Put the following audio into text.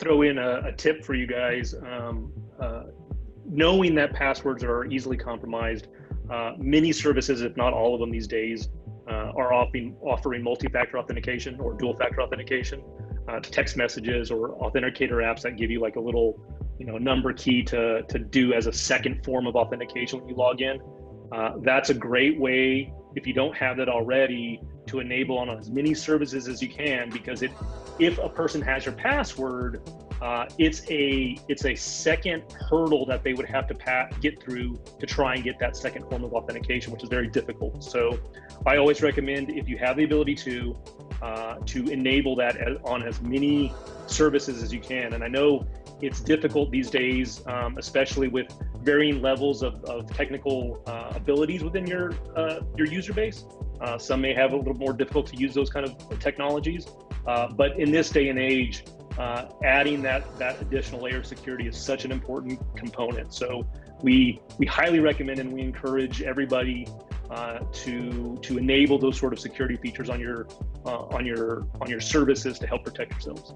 throw in a tip for you guys. Knowing that passwords are easily compromised, many services, if not all of them these days, are offering multi-factor authentication or dual-factor authentication to text messages or authenticator apps that give you like a little, number key to do as a second form of authentication when you log in. That's a great way, if you don't have that already, to enable on as many services as you can, because if a person has your password, it's a second hurdle that they would have to get through to try and get that second form of authentication, which is very difficult. So I always recommend, if you have the ability to enable that on as many services as you can. And I know it's difficult these days, especially with varying levels of technical abilities within your user base. Some may have a little more difficult to use those kind of technologies, but in this day and age, adding that additional layer of security is such an important component. So we highly recommend and we encourage everybody to enable those sort of security features on your services to help protect yourselves.